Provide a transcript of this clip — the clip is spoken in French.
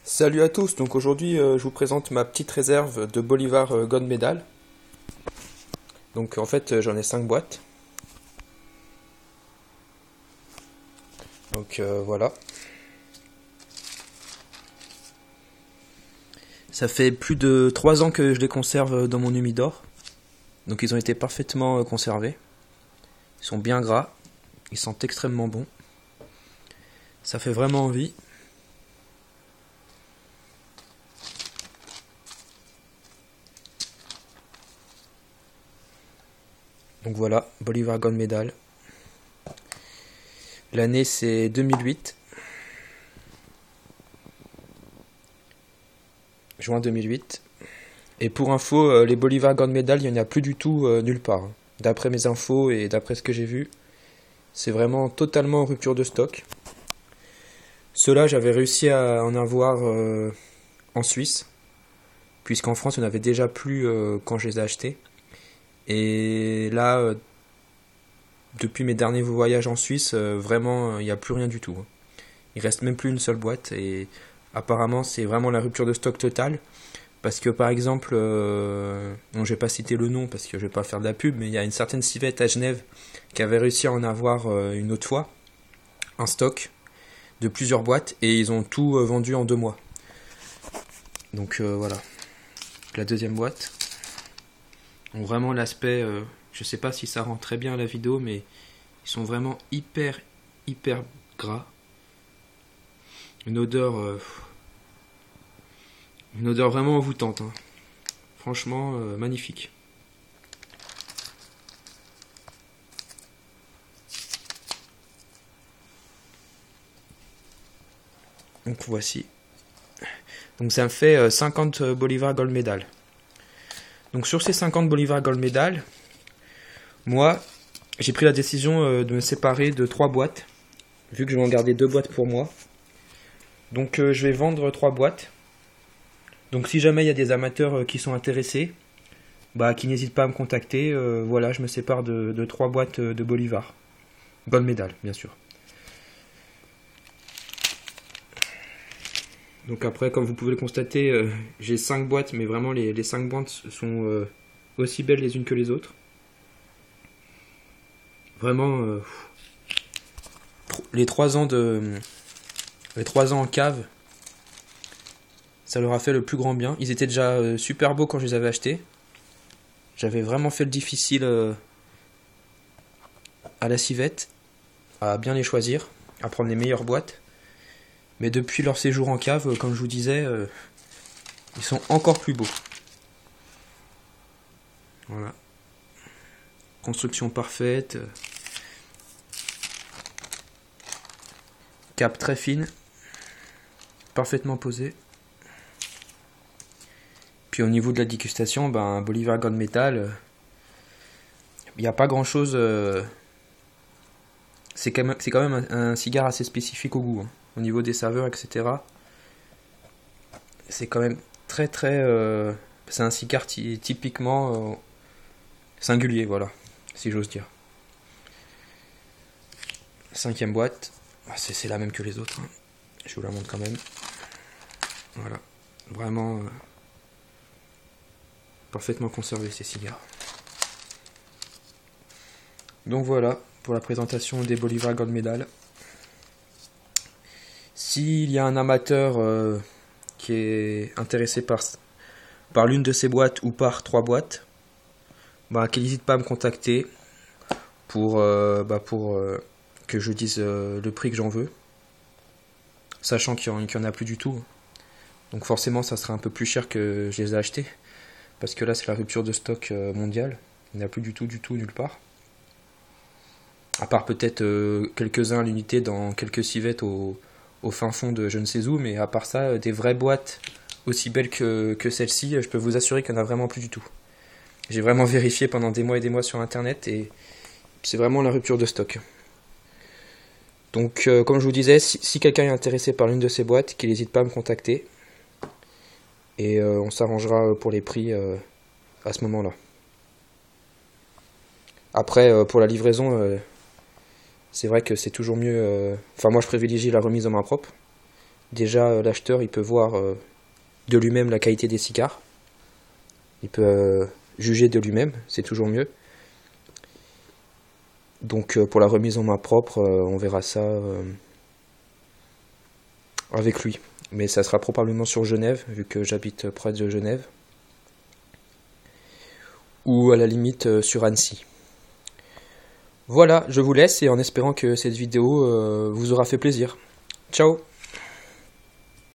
Salut à tous, donc aujourd'hui je vous présente ma petite réserve de Bolivar Gold Medal. Donc en fait j'en ai 5 boîtes. Donc voilà. Ça fait plus de 3 ans que je les conserve dans mon humidor. Donc ils ont été parfaitement conservés. Ils sont bien gras, ils sentent extrêmement bon. Ça fait vraiment envie. Donc voilà, Bolivar Gold Medal. L'année c'est 2008. Juin 2008. Et pour info, les Bolivar Gold Medal, il n'y en a plus du tout nulle part. D'après mes infos et d'après ce que j'ai vu, c'est vraiment totalement en rupture de stock. Ceux-là, j'avais réussi à en avoir en Suisse, puisqu'en France, il n'y en avait déjà plus quand je les ai achetés. Et là, depuis mes derniers voyages en Suisse, vraiment, il n'y a plus rien du tout. Il reste même plus une seule boîte, et apparemment, c'est vraiment la rupture de stock totale. Parce que par exemple, bon, je vais pas citer le nom parce que je vais pas faire de la pub, mais il y a une certaine civette à Genève qui avait réussi à en avoir une autre fois, un stock de plusieurs boîtes, et ils ont tout vendu en 2 mois. Donc voilà, la deuxième boîte. Donc, vraiment l'aspect, je sais pas si ça rend très bien à la vidéo, mais ils sont vraiment hyper gras. Une odeur, une odeur vraiment envoûtante, hein. Franchement magnifique. Donc voici. Donc ça me fait 50 Bolivar Gold Medal. Donc sur ces 50 Bolivar Gold Medal, moi j'ai pris la décision de me séparer de 3 boîtes, vu que je vais en garder 2 boîtes pour moi. Donc je vais vendre 3 boîtes. Donc si jamais il y a des amateurs qui sont intéressés, bah qui n'hésitent pas à me contacter. Voilà, je me sépare de 3 boîtes de Bolivar. Gold Medal, bien sûr. Donc après, comme vous pouvez le constater, j'ai 5 boîtes, mais vraiment les 5 boîtes sont aussi belles les unes que les autres. Vraiment, les 3 ans en cave, ça leur a fait le plus grand bien. Ils étaient déjà super beaux quand je les avais achetés. J'avais vraiment fait le difficile à la civette, à bien les choisir, à prendre les meilleures boîtes. Mais depuis leur séjour en cave, comme je vous disais, ils sont encore plus beaux. Voilà. Construction parfaite. Cape très fine. Parfaitement posée. Puis au niveau de la dégustation, ben, Bolivar Gold Medal, il n'y a pas grand chose. C'est quand même un cigare assez spécifique au goût, hein. Au niveau des saveurs, etc. C'est quand même très. C'est un cigare typiquement singulier, voilà, si j'ose dire. 5e boîte. C'est la même que les autres, hein. Je vous la montre quand même. Voilà. Vraiment parfaitement conservé ces cigares. Donc voilà pour la présentation des Bolivar Gold Medal. S'il y a un amateur qui est intéressé par l'une de ces boîtes ou par 3 boîtes, bah, qu'il n'hésite pas à me contacter pour que je dise le prix que j'en veux, sachant qu'il n'y en a plus du tout. Donc forcément ça sera un peu plus cher que je les ai achetés, parce que là c'est la rupture de stock mondiale. Il n'y en a plus du tout nulle part. À part peut-être quelques-uns à l'unité dans quelques civettes au fin fond de je ne sais où, mais à part ça, des vraies boîtes aussi belles que celle-ci, je peux vous assurer qu'il n'y en a vraiment plus du tout. J'ai vraiment vérifié pendant des mois et des mois sur internet, et c'est vraiment la rupture de stock. Donc comme je vous disais, si quelqu'un est intéressé par l'une de ces boîtes, qu'il n'hésite pas à me contacter, et on s'arrangera pour les prix à ce moment-là. Après, pour la livraison, c'est vrai que c'est toujours mieux. Enfin, moi je privilégie la remise en main propre. Déjà, l'acheteur, il peut voir de lui-même la qualité des cigares. Il peut juger de lui-même, c'est toujours mieux. Donc pour la remise en main propre, on verra ça avec lui. Mais ça sera probablement sur Genève, vu que j'habite près de Genève. Ou à la limite sur Annecy. Voilà, je vous laisse et en espérant que cette vidéo vous aura fait plaisir. Ciao!